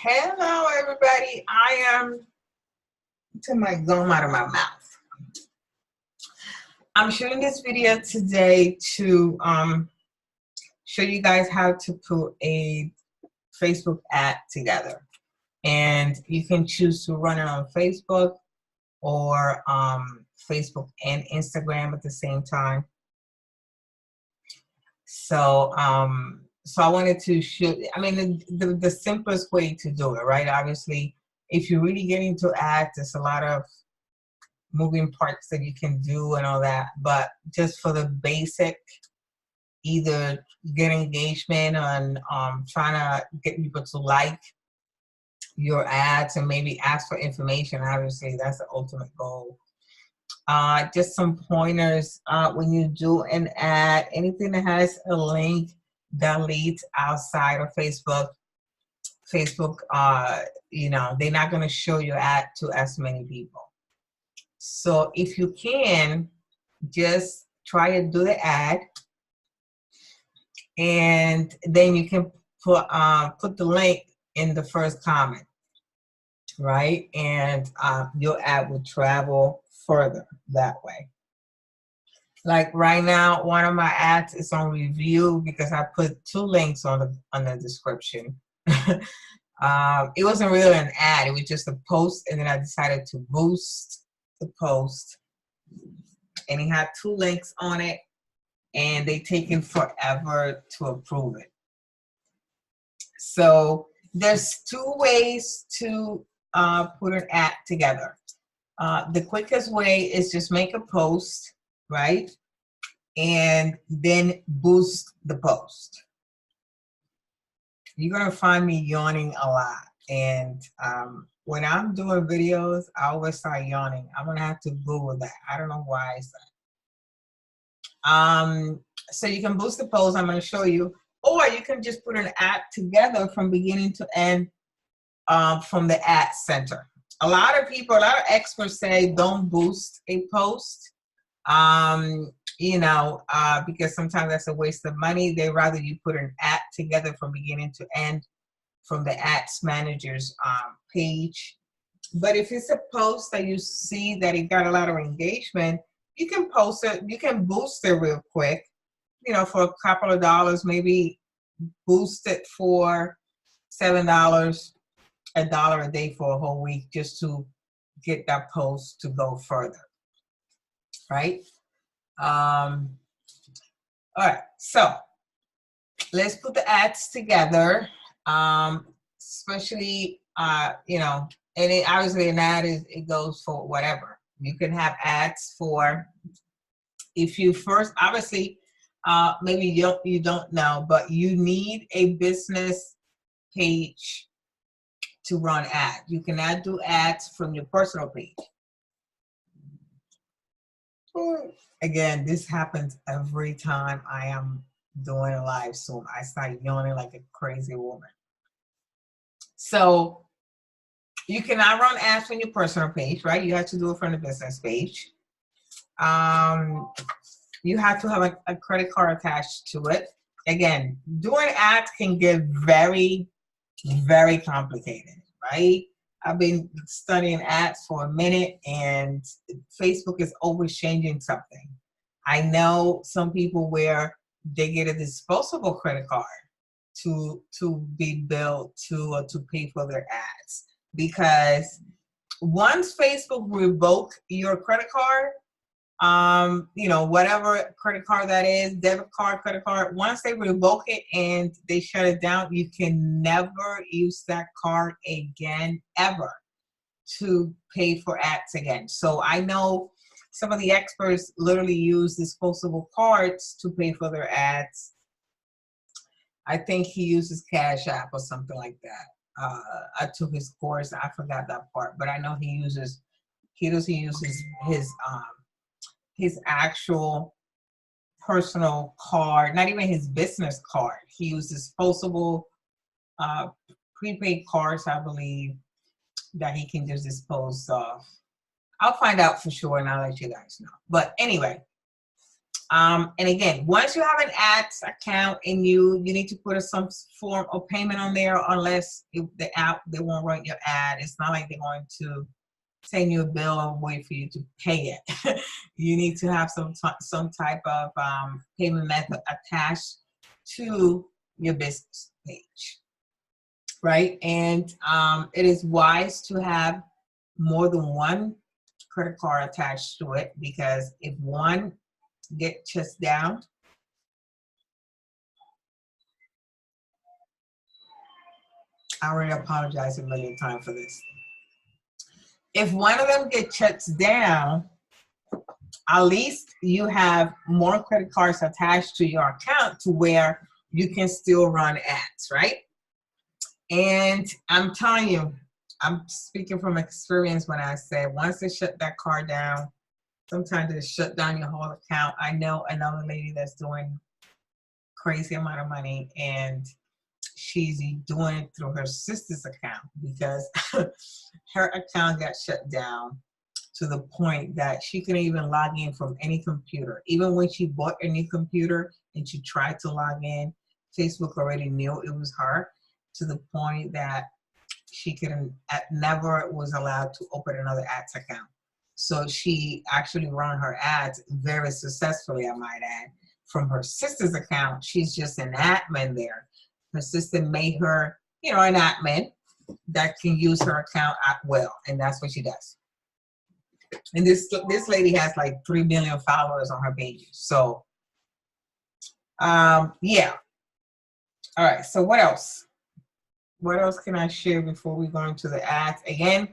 Hello, everybody. I am to my gum out of my mouth. I'm shooting this video today to show you guys how to put a Facebook ad together, and you can choose to run it on Facebook or Facebook and Instagram at the same time. So I wanted to shoot. I mean, the simplest way to do it, right? Obviously, if you really get into ads, there's a lot of moving parts that you can do and all that. But just for the basic, either get engagement on trying to get people to like your ads and maybe ask for information. Obviously, that's the ultimate goal. Just some pointers when you do an ad, anything that has a link that leads outside of Facebook. You know, they're not going to show your ad to as many people. So if you can, just try to do the ad, and then you can put the link in the first comment, right? And your ad will travel further that way. Like right now, one of my ads is on review because I put 2 links on the description. It wasn't really an ad, it was just a post, and then I decided to boost the post, and it had 2 links on it, and they taken forever to approve it. So there's 2 ways to put an ad together. The quickest way is just make a post, right? And then boost the post. You're gonna find me yawning a lot, and when I'm doing videos, I always start yawning. I'm gonna have to Google that. I don't know why it's that. So you can boost the post. I'm gonna show you, or you can just put an ad together from beginning to end from the ad center. A lot of experts say don't boost a post. You know, because sometimes that's a waste of money. They rather you put an ad together from beginning to end from the ads manager's page. But if it's a post that you see that it got a lot of engagement, you can post it, you can boost it real quick, you know, for a couple of dollars, maybe boost it for $7, $1 a day for a whole week, just to get that post to go further, right? All right, so let's put the ads together, especially, you know, and obviously an ad it goes for whatever. You can have ads for, if you first, obviously, maybe you don't know, but you need a business page to run ads. You cannot do ads from your personal page. Again, this happens every time I am doing a live Zoom. I start yawning like a crazy woman. So you cannot run ads from your personal page, right? You have to do it from the business page. You have to have a credit card attached to it. Again, doing ads can get very, very complicated, right? I've been studying ads for a minute, and Facebook is always changing something. I know some people where they get a disposable credit card to be billed to pay for their ads, because once Facebook revoke your credit card, you know, whatever credit card that is, debit card, credit card, once they revoke it and they shut it down, you can never use that card again, ever, to pay for ads again. So I know some of the experts literally use disposable cards to pay for their ads. I think he uses Cash App or something like that. I took his course, I forgot that part, but I know he doesn't use his actual personal card, not even his business card. He uses disposable prepaid cards, I believe, that he can just dispose of. I'll find out for sure and I'll let you guys know. But anyway, And again, once you have an ads account and you need to put some form of payment on there, unless the app, they won't run your ad. It's not like they're going to send you a bill and wait for you to pay it. You need to have some type of payment method attached to your business page, right? And it is wise to have more than one credit card attached to it, because if one gets shut down, I already apologize a million times for this. If one of them gets shut down, at least you have more credit cards attached to your account to where you can still run ads, right? And I'm telling you, I'm speaking from experience when I say once they shut that card down, sometimes they shut down your whole account. I know another lady that's doing crazy amount of money, and she's doing it through her sister's account, because her account got shut down to the point that she couldn't even log in from any computer. Even when she bought a new computer and she tried to log in, Facebook already knew it was her, to the point that she never was allowed to open another ads account. So she actually ran her ads very successfully, I might add, from her sister's account. She's just an admin there. Her sister made her, an admin that can use her account well, and that's what she does. And this lady has like 3 million followers on her pages. So, yeah. All right. So what else? What else can I share before we go into the ads? Again,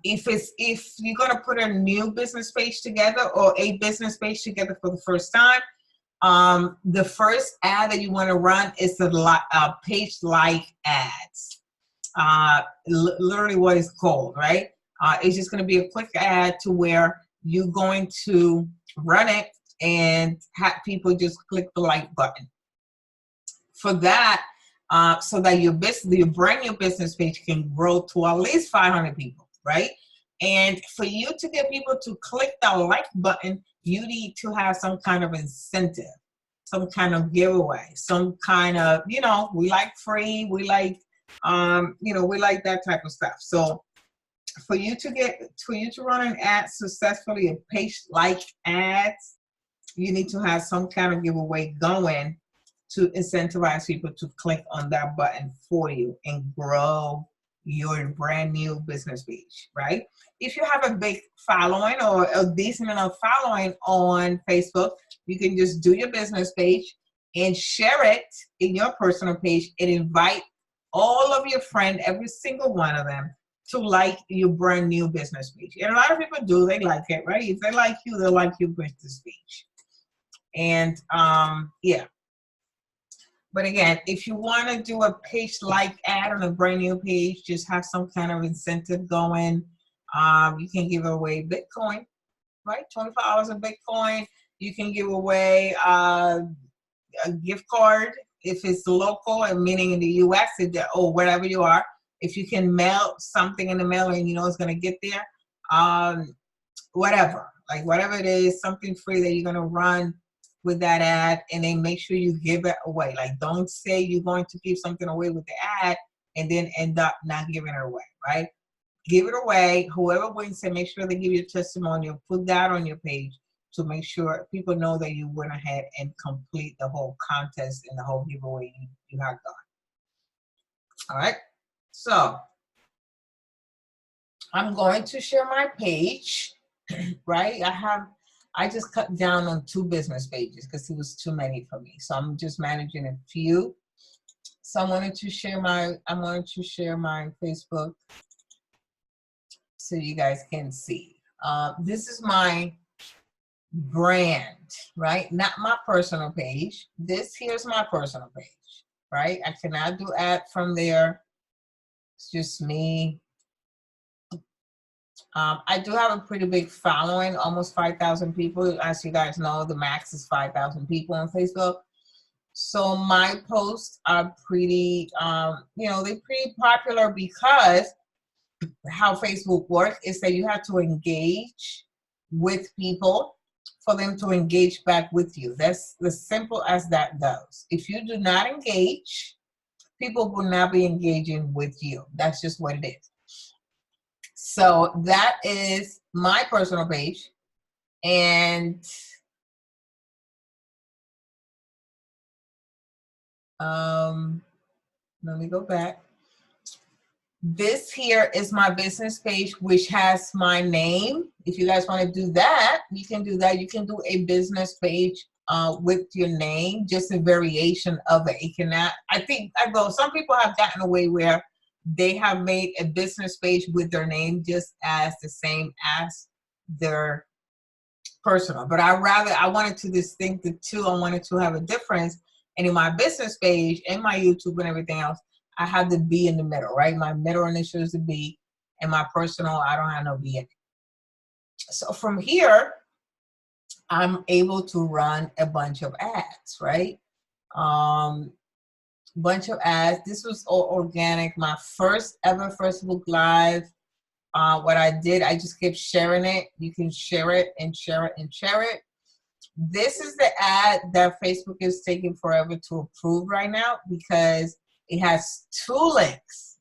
if you're gonna put a new business page together or a business page together for the first time, the first ad that you want to run is a page like ads. Literally what it's called, right? It's just going to be a quick ad to where you're going to run it and have people just click the like button. For that, so that your brand new business page can grow to at least 500 people, right? And for you to get people to click the like button, you need to have some kind of incentive, some kind of giveaway, some kind of, we like free, we like, we like that type of stuff. So for you to run an ad successfully, a page like ads, you need to have some kind of giveaway going to incentivize people to click on that button for you and grow your brand new business page, right? If you have a big following or a decent enough following on Facebook, you can just do your business page and share it in your personal page and invite all of your friends, every single one of them, to like your brand new business page. And a lot of people do, they like it, right? If they like you, they like your business page. And yeah. But again, if you want to do a page like ad on a brand new page, just have some kind of incentive going. You can give away Bitcoin, right? $25 of Bitcoin. You can give away a gift card if it's local, and meaning in the US or wherever you are. If you can mail something in the mail and it's going to get there, whatever it is, something free that you're going to run with that ad, and then make sure you give it away. Like, don't say you're going to give something away with the ad and then end up not giving it away, right? Give it away. Whoever wins it, make sure they give you a testimonial. Put that on your page to make sure people know that you went ahead and complete the whole contest and the whole giveaway you have done. All right. So I'm going to share my page, right? I just cut down on 2 business pages because it was too many for me. So I'm just managing a few. So I wanted to share my Facebook so you guys can see. This is my brand, right? Not my personal page. Here's my personal page, right? I cannot do ad from there. It's just me. I do have a pretty big following, almost 5,000 people. As you guys know, the max is 5,000 people on Facebook. So my posts are pretty, they're pretty popular, because how Facebook works is that you have to engage with people for them to engage back with you. That's as simple as that goes. If you do not engage, people will not be engaging with you. That's just what it is. So that is my personal page. And let me go back. This here is my business page, which has my name. If you guys want to do that, you can do that. You can do a business page with your name, just a variation of it. It cannot, I think, some people have gotten away where they have made a business page with their name just as the same as their personal. But I wanted to distinct the two. I wanted to have a difference. And in my business page and my YouTube and everything else, I have the B in the middle, right? My middle initial is the B, and my personal, I don't have no B in it. So from here, I'm able to run a bunch of ads, right? Bunch of ads. This was all organic. My first ever Facebook Live. What I did, I just kept sharing it. You can share it and share it and share it. This is the ad that Facebook is taking forever to approve right now because it has 2 links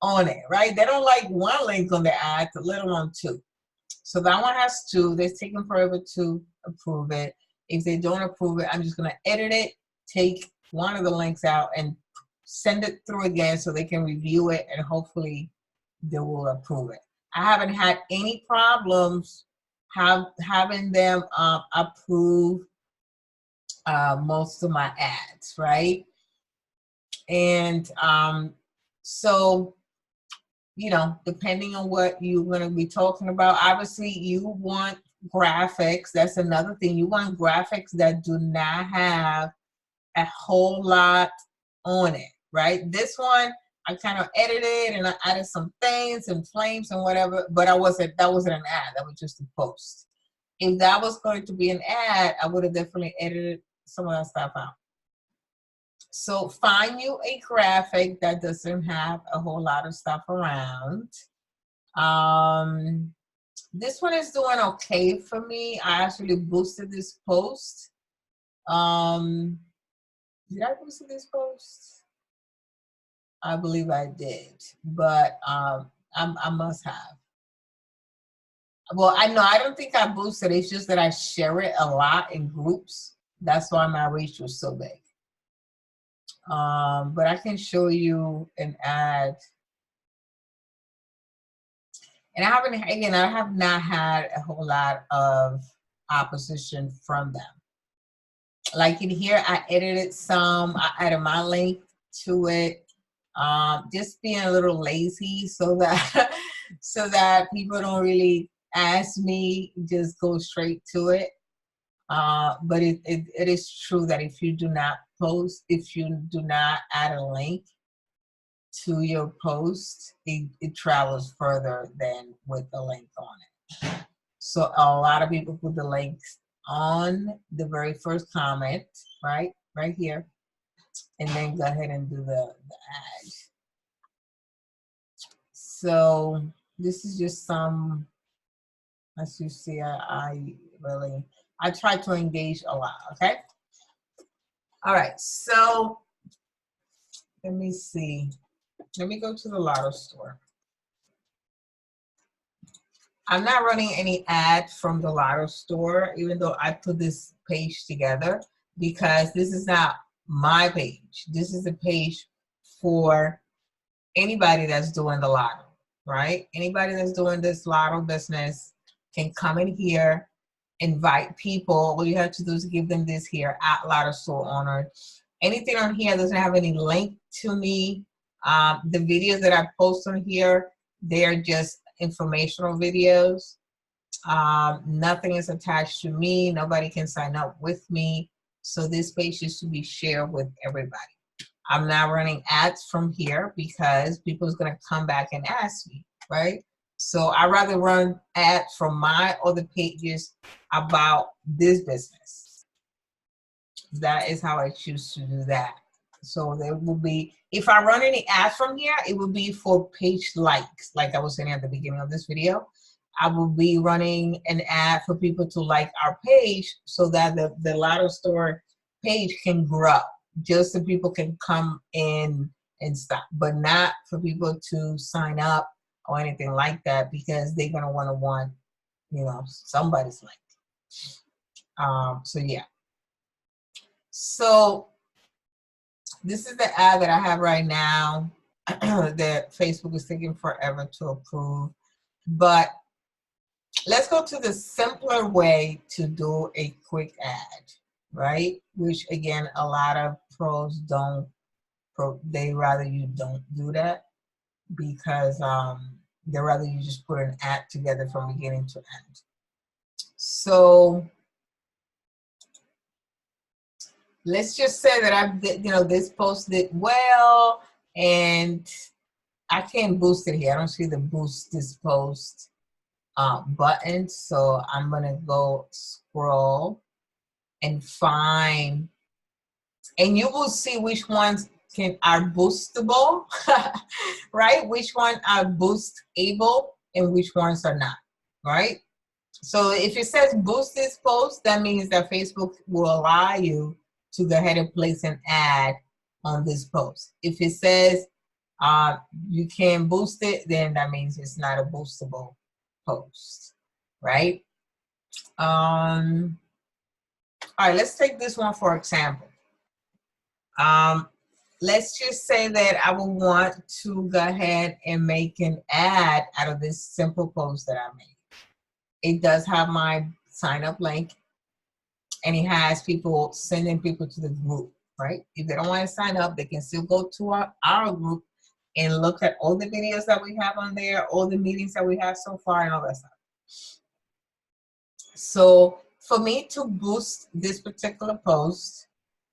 on it, right? They don't like 1 link on the ad, let alone 2. So that one has 2. They're taking forever to approve it. If they don't approve it, I'm just going to edit it, take one of the links out, and send it through again so they can review it, and hopefully they will approve it. I haven't had any problems having them approve most of my ads, right? And so, you know, depending on what you're going to be talking about, obviously you want graphics. That's another thing. You want graphics that do not have a whole lot on it, right? This one, I kind of edited and I added some things and flames and whatever, but that wasn't an ad. That was just a post. If that was going to be an ad, I would have definitely edited some of that stuff out. So find you a graphic that doesn't have a whole lot of stuff around. This one is doing okay for me. I actually boosted this post. Did I boost this post? I believe I did, but I must have. Well, I don't think I boosted it. It's just that I share it a lot in groups. That's why my reach was so big. But I can show you an ad. And I have not had a whole lot of opposition from them. Like in here, I edited some, I added my link to it. Just being a little lazy so that people don't really ask me, just go straight to it. But it is true that if you do not post, if you do not add a link to your post, it travels further than with the link on it. So a lot of people put the links on the very first comment, right here, and then go ahead and do the ad. So this is just some, as you see, I try to engage a lot, okay? All right, so let me see. Let me go to the Lotto store. I'm not running any ad from the Lotto store, even though I put this page together, because this is not my page. This is a page for anybody that's doing the Lotto, right? Anybody that's doing this Lotto business can come in here, invite people. All you have to do is give them this here, at Lotto Store Owner. Anything on here doesn't have any link to me. The videos that I post on here, they're just informational videos. Nothing is attached to me. Nobody can sign up with me. So this page is to be shared with everybody. I'm not running ads from here because people's going to come back and ask me, right? So I'd rather run ads from my other pages about this business. That is how I choose to do that. So there will be, if I run any ads from here, it will be for page likes, like I was saying at the beginning of this video. I will be running an ad for people to like our page so that the Lotto Store page can grow, just so people can come in and stuff, but not for people to sign up or anything like that, because they're gonna want, you know, somebody's link. So yeah. So this is the ad that I have right now that Facebook is taking forever to approve. But let's go to the simpler way to do a quick ad, right? Which again, a lot of pros don't, they rather you don't do that, because they rather you just put an ad together from beginning to end. So let's just say that I did, you know, this post did well, and I can't boost it here. I don't see the boost this post button. So I'm gonna go scroll and find, and you will see which ones are boostable, right? Which ones are boost able and which ones are not, right? So if it says boost this post, that means that Facebook will allow you to go ahead and place an ad on this post. If it says you can't boost it, then that means it's not a boostable post, right? All right, let's take this one for example. Let's just say that I would want to go ahead and make an ad out of this simple post that I made. It does have my sign up link, and it has people sending people to the group, right? If they don't want to sign up, they can still go to our group and look at all the videos that we have on there, all the meetings that we have so far, and all that stuff. So for me to boost this particular post,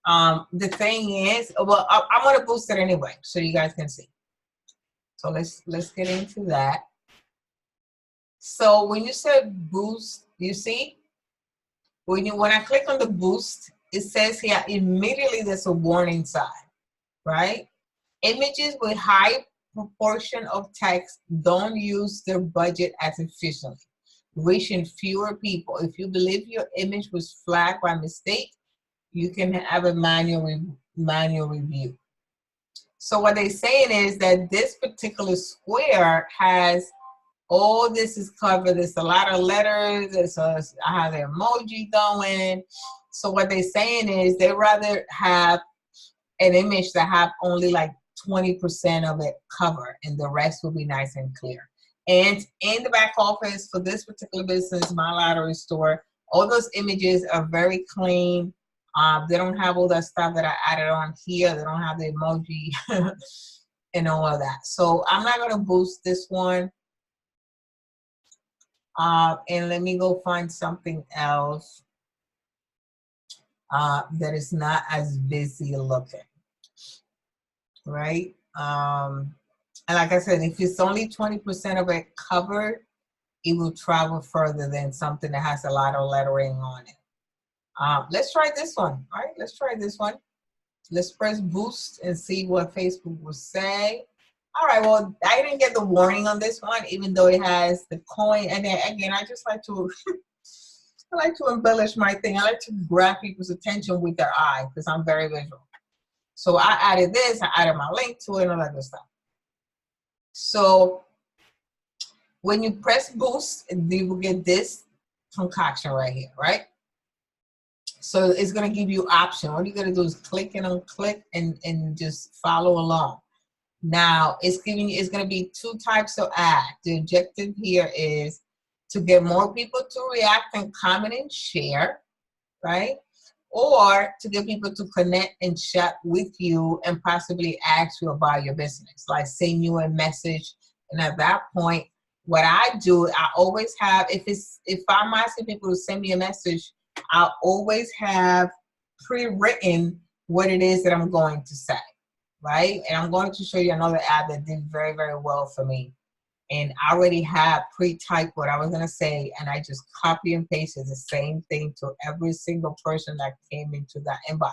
the thing is, well, I'm going to boost it anyway so you guys can see. So let's get into that. So when you said boost, you see, when I click on the boost, it says here immediately there's a warning sign, right? Images with high proportion of text don't use their budget as efficiently, reaching fewer people. If you believe your image was flagged by mistake, you can have a manual review. So what they're saying is that this particular square has all this is covered. There's a lot of letters. I have the emoji going. So what they're saying is they rather have an image that have only like 20% of it covered, and the rest will be nice and clear. And in the back office for this particular business, My Lottery Store, all those images are very clean. They don't have all that stuff that I added on here. They don't have the emoji and all of that. So I'm not going to boost this one. And let me go find something else that is not as busy looking, right? And like I said, if it's only 20% of it covered, it will travel further than something that has a lot of lettering on it. Let's try this one. All right, let's try this one. Let's press boost and see what Facebook will say. All right, well, I didn't get the warning on this one, even though it has the coin. And then again, I just like to, I like to embellish my thing. I like to grab people's attention with their eye because I'm very visual. So I added this, I added my link to it and all that good stuff. So when you press boost, you will get this concoction right here, right? So it's gonna give you option. All you're gonna do is click and unclick and just follow along. Now it's gonna be two types of ad. The objective here is to get more people to react and comment and share, right? Or to get people to connect and chat with you and possibly ask you about your business, like send you a message. And at that point, what I do, I always have, if I'm asking people to send me a message, I'll always have pre-written what it is that I'm going to say, right? And I'm going to show you another ad that did very, very well for me. And I already have pre-typed what I was going to say, and I just copy and pasted the same thing to every single person that came into that inbox,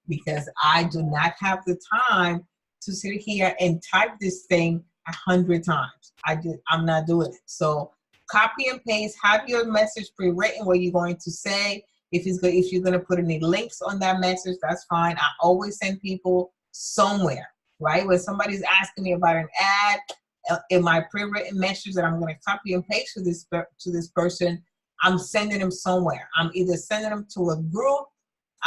because I do not have the time to sit here and type this thing 100 times. I'm not doing it. So copy and paste, have your message pre-written what you're going to say. If you're going to put any links on that message, that's fine. I always send people somewhere, right? When somebody's asking me about an ad, in my pre-written message that I'm going to copy and paste to this person, I'm sending them somewhere. I'm either sending them to a group,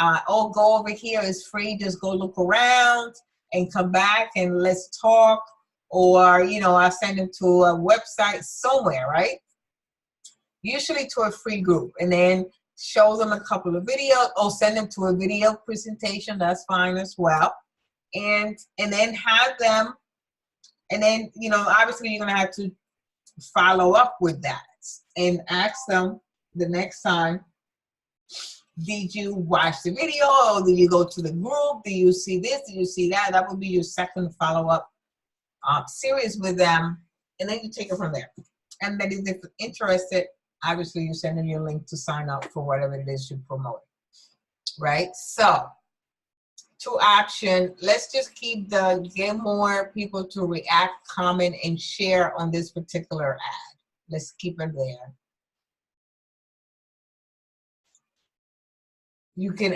oh, go over here, it's free, just go look around and come back and let's talk. Or, you know, I send them to a website somewhere, right? Usually to a free group, and then show them a couple of videos, or send them to a video presentation, that's fine as well. And then have them, and then, you know, obviously you're gonna have to follow up with that and ask them the next time, did you watch the video, or did you go to the group? Do you see this? Did you see that? That would be your second follow-up series with them, and then you take it from there. And then if they're interested, obviously you send them your link to sign up for whatever it is you promote, right? So to action, let's just get more people to react, comment, and share on this particular ad. Let's keep it there. You can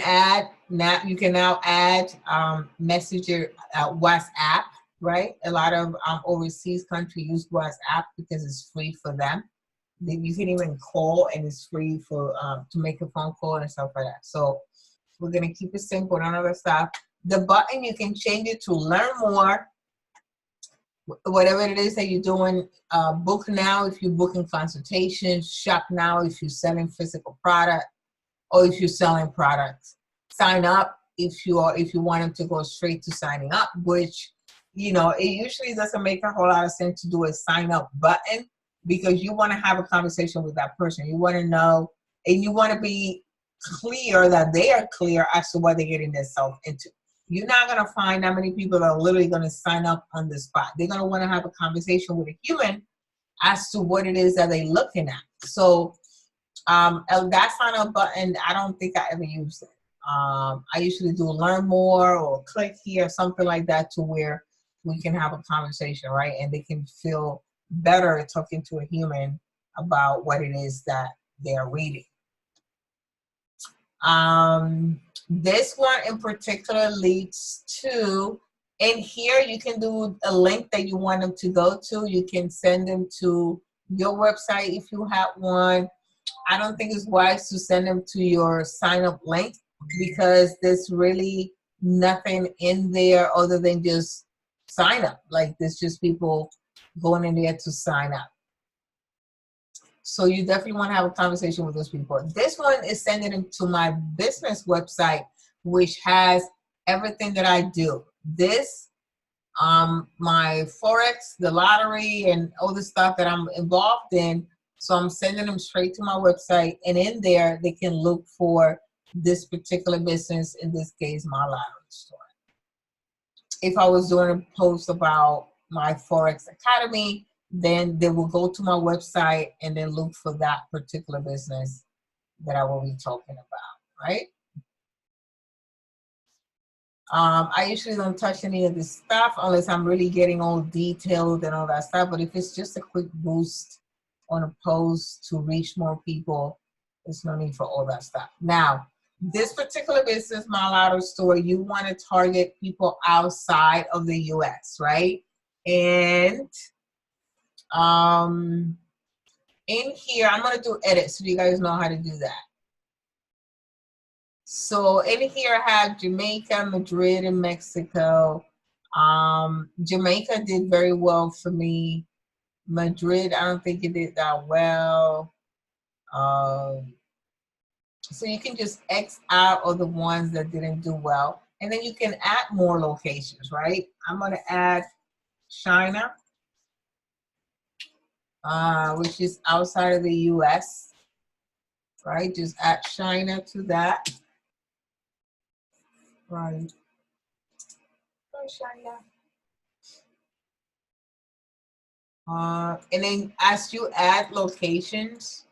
now add Messenger, WhatsApp, right? A lot of overseas countries use WhatsApp because it's free for them. You can even call, and it's free for to make a phone call and stuff like that. So we're gonna keep it simple, none of that stuff. The button, you can change it to learn more, whatever it is that you're doing. Book now if you're booking consultations. Shop now if you're selling physical product, or if you're selling products. Sign up if you want them to go straight to signing up, which, you know, it usually doesn't make a whole lot of sense to do a sign up button, because you want to have a conversation with that person. You want to know, and you want to be clear that they are clear as to what they're getting themselves into. You're not going to find that many people that are literally going to sign up on the spot. They're going to want to have a conversation with a human as to what it is that they're looking at. So that sign up button, I don't think I ever used it. I usually do learn more or click here, something like that, to where we can have a conversation, right? And they can feel better talking to a human about what it is that they're reading. This one in particular leads to, in here you can do a link that you want them to go to. You can send them to your website if you have one. I don't think it's wise to send them to your sign up link, because there's really nothing in there other than just sign up. Like, there's just people going in there to sign up. So you definitely want to have a conversation with those people. This one is sending them to my business website, which has everything that I do. This, my Forex, the lottery, and all the stuff that I'm involved in. So I'm sending them straight to my website, and in there they can look for this particular business, in this case, my lottery store. If I was doing a post about my Forex Academy, then they will go to my website and then look for that particular business that I will be talking about, right? I usually don't touch any of this stuff unless I'm really getting all detailed and all that stuff. But if it's just a quick boost on a post to reach more people, there's no need for all that stuff. Now, this particular business, My Lotto Store, you want to target people outside of the US, right? And in here, I'm going to do edits so you guys know how to do that. So in here I have Jamaica, Madrid, and Mexico. Jamaica did very well for me. Madrid, I don't think it did that well. So you can just X out all the ones that didn't do well. And then you can add more locations, right? I'm going to add China, which is outside of the US, right? Just add China to that. Right. China. And then as you add locations,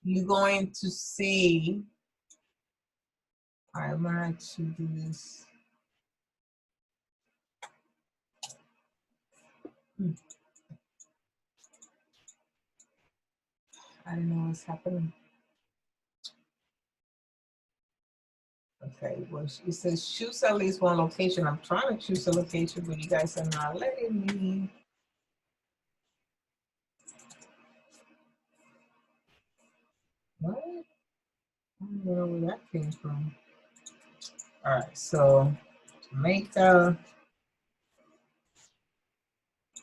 you're going to see, all right, I'm going to do this. I don't know what's happening. Okay, well, it says choose at least one location. I'm trying to choose a location, but you guys are not letting me. What? I don't know where that came from. All right, so Jamaica.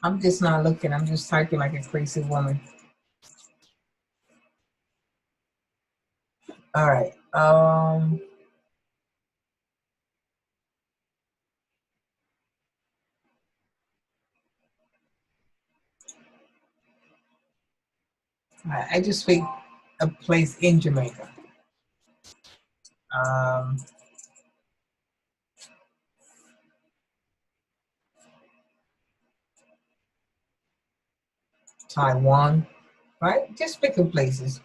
I'm just not looking. I'm just typing like a crazy woman. All right. I just picked a place in Jamaica. Taiwan, right? Just picking places.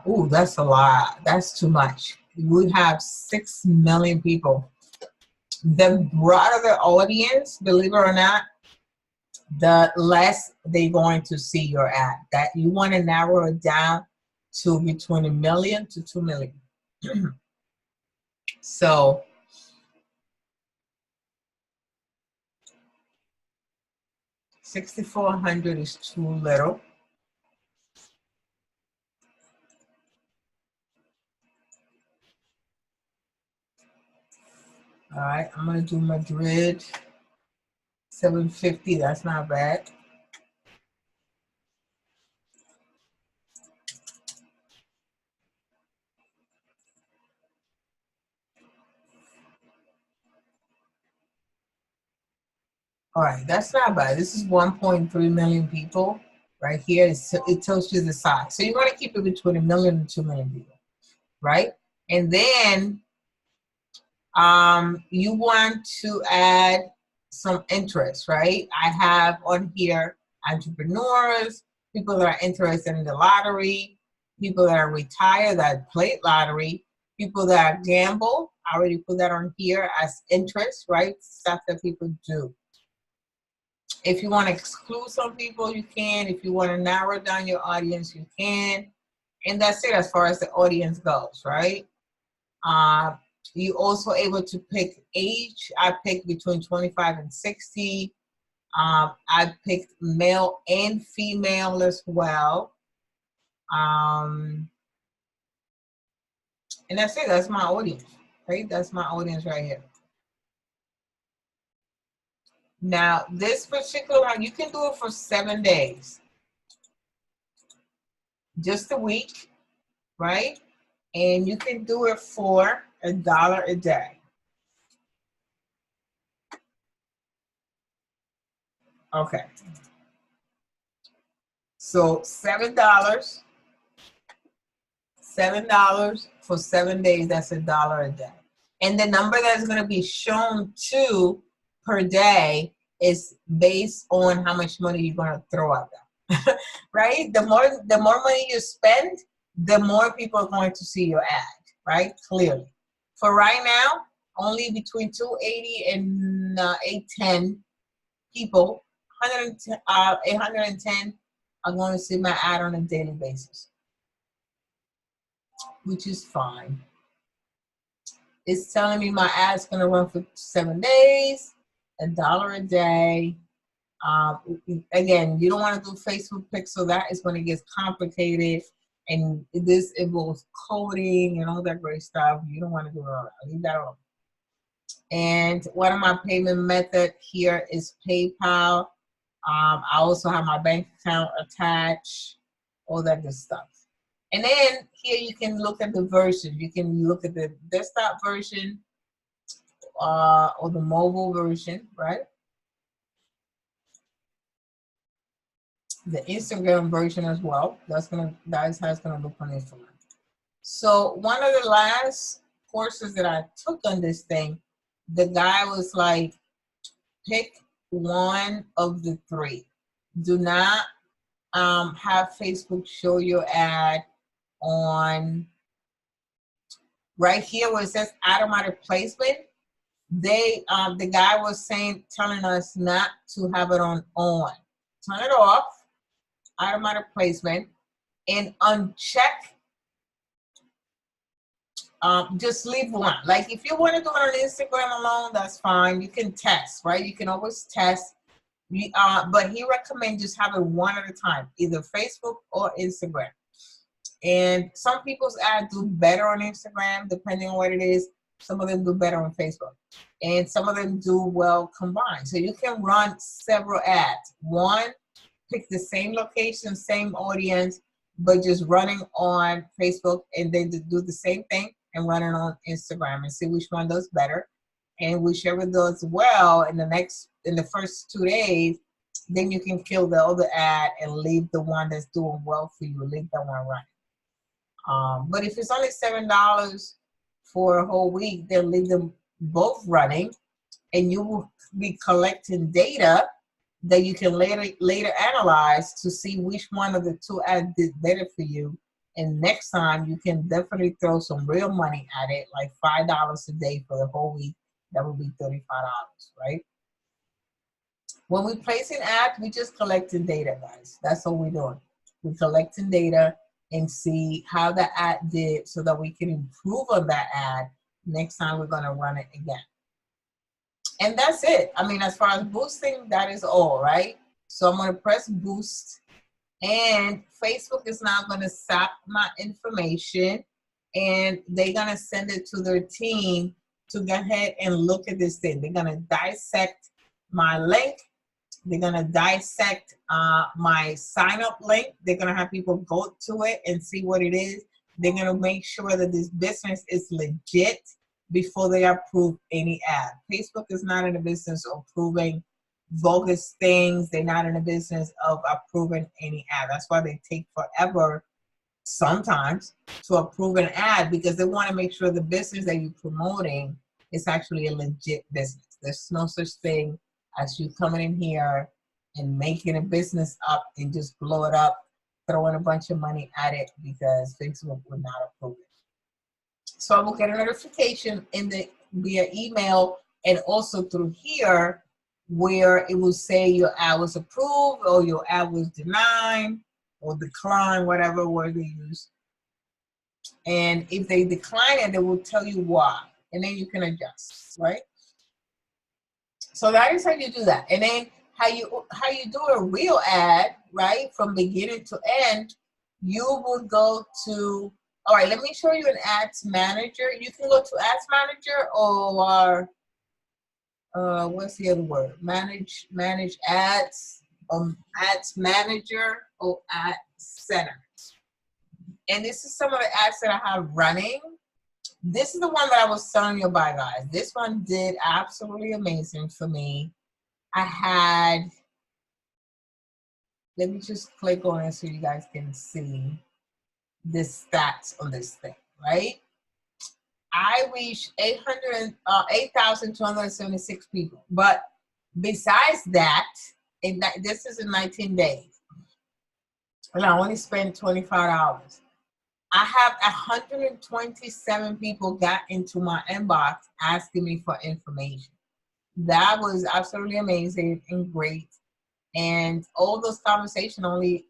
Ooh, that's a lot. That's too much. We have 6 million people. The broader the audience, believe it or not, the less they're going to see your ad. That you want to narrow it down to between 1 million to 2 million. So 6,400 is too little. All right, I'm gonna do Madrid. 750. That's not bad. All right, that's not bad. This is 1.3 million people right here. It tells you the size. So you want to keep it between 1 million and 2 million people, right? And then you want to add some interest, right? I have on here entrepreneurs, people that are interested in the lottery, people that are retired that play lottery, people that gamble. I already put that on here as interest, right? Stuff that people do. If you want to exclude some people, you can. If you want to narrow down your audience, you can. And that's it as far as the audience goes, right? You also able to pick age. I picked between 25 and 60. I picked male and female as well. And that's it. That's my audience, right? That's my audience right here. Now, this particular one, you can do it for 7 days. Just a week, right? And you can do it for $1 a day. Okay. So $7 for 7 days, that's $1 a day. And the number that's going to be shown to per day is based on how much money you're going to throw at them. Right? The more money you spend, the more people are going to see your ad, right? Clearly. For right now, only between 280 and 810 people, 810 are going to see my ad on a daily basis, which is fine. It's telling me my ad's going to run for 7 days, $1 a day. Again, you don't want to do Facebook Pixel. That is when it gets complicated, and this involves coding and all that great stuff. You don't want to do all that. Leave that alone. And one of my payment method here is PayPal. I also have my bank account attached, all that good stuff. And then here you can look at the version. You can look at the desktop version or the mobile version, right? The Instagram version as well. That's how it's gonna look on Instagram. So one of the last courses that I took on this thing, the guy was like, pick one of the three. Do not have Facebook show your ad on right here where it says automatic placement. The guy was telling us not to have it on. Turn it off, automatic placement. and uncheck, just leave one. Like if you want to do it on Instagram alone, that's fine. You can test, right? You can always test. But he recommends just having one at a time, either Facebook or Instagram. And some people's ads do better on Instagram, depending on what it is. Some of them do better on Facebook. And some of them do well combined. So you can run several ads. One, pick the same location, same audience, but just running on Facebook, and then to do the same thing and run it on Instagram and see which one does better. And whichever does well in the first 2 days, then you can kill the other ad and leave the one that's doing well for you, leave that one running. But if it's only $7 for a whole week, then leave them both running, and you will be collecting data that you can later analyze to see which one of the two ads did better for you. And next time you can definitely throw some real money at it, like $5 a day for the whole week. That would be $35, right? When we placing ads, we just collecting data, guys. That's all we're doing. We're collecting data and see how the ad did so that we can improve on that ad next time we're gonna run it again. And that's it. I mean, as far as boosting, that is all, right? So I'm gonna press boost, and Facebook is now gonna sap my information, and they're gonna send it to their team to go ahead and look at this thing. They're gonna dissect my link. They're gonna dissect my sign up link. They're gonna have people go to it and see what it is. They're gonna make sure that this business is legit before they approve any ad. Facebook is not in the business of approving bogus things. They're not in the business of approving any ad. That's why they take forever sometimes to approve an ad, because they want to make sure the business that you're promoting is actually a legit business. There's no such thing as you coming in here and making a business up and just blow it up, throwing a bunch of money at it, because Facebook would not approve it. So I will get a notification via email and also through here, where it will say your ad was approved or your ad was denied or declined, whatever word they use. And if they decline it, they will tell you why, and then you can adjust, right? So that is how you do that. And then how you do a real ad, right, from beginning to end. You will go to, all right, let me show you an ads manager. You can go to ads manager or what's the other word? Manage ads, ads manager or ad center. And this is some of the ads that I have running. This is the one that I was telling you about, guys. This one did absolutely amazing for me. I had, let me just click on it so you guys can see the stats on this thing, right? I reached 8,276 people. But besides that, this is in 19 days. And I only spent $25. I have 127 people got into my inbox asking me for information. That was absolutely amazing and great. And all those conversations only,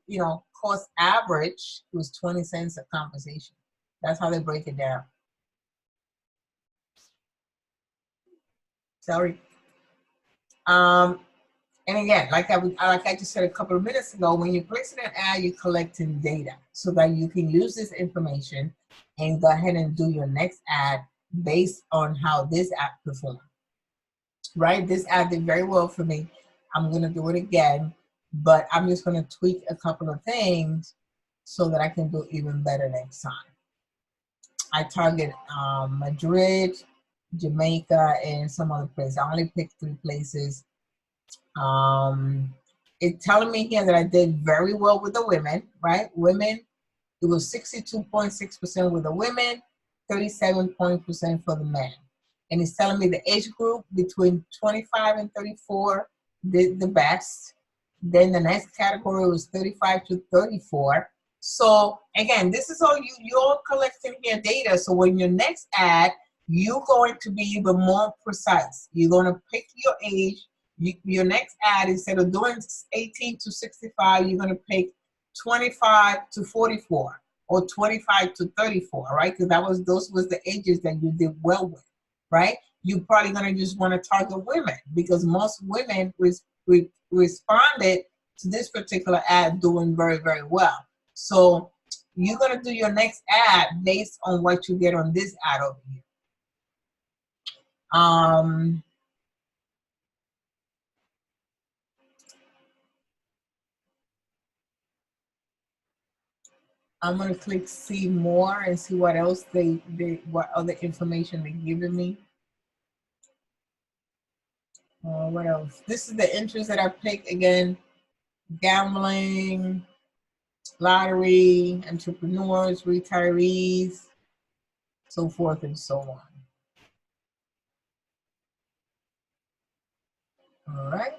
cost average was 20 cents a conversation. That's how they break it down. Sorry. And again, like I just said a couple of minutes ago, when you're placing an ad, you're collecting data so that you can use this information and go ahead and do your next ad based on how this ad performed. Right? This ad did very well for me. I'm going to do it again, but I'm just going to tweak a couple of things so that I can do even better next time. I target Madrid, Jamaica, and some other places. I only picked 3 places. It's telling me here that I did very well with the women, right? Women, it was 62.6% with the women, 37% for the men. And it's telling me the age group between 25 and 34 did the best. Then the next category was 35 to 34. So again, this is all you're collecting here data. So when your next ad, you're going to be even more precise. You're going to pick your age. Your next ad, instead of doing 18 to 65, you're going to pick 25 to 44 or 25 to 34, right? Because those was the ages that you did well with, right? You're probably gonna just want to target women because most women responded to this particular ad doing very, very well. So you're gonna do your next ad based on what you get on this ad over here. I'm gonna click see more and see what else what other information they're giving me. What else? This is the interest that I picked again: gambling, lottery, entrepreneurs, retirees, so forth and so on. All right.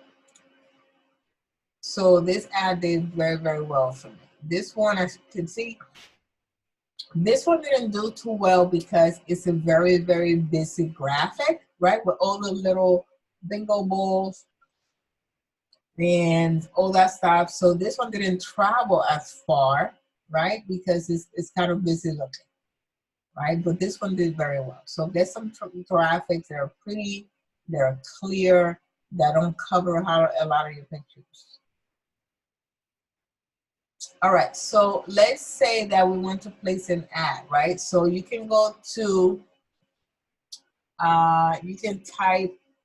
So this ad did very, very well for me. This one, as you can see, this one didn't do too well because it's a very, very busy graphic, right? With all the little bingo balls and all that stuff. So this one didn't travel as far, right? Because it's kind of busy looking, right? But this one did very well. So there's some graphics that are pretty, they're clear, that don't cover a lot of your pictures. All right, so let's say that we want to place an ad, right? So you can go to, you can type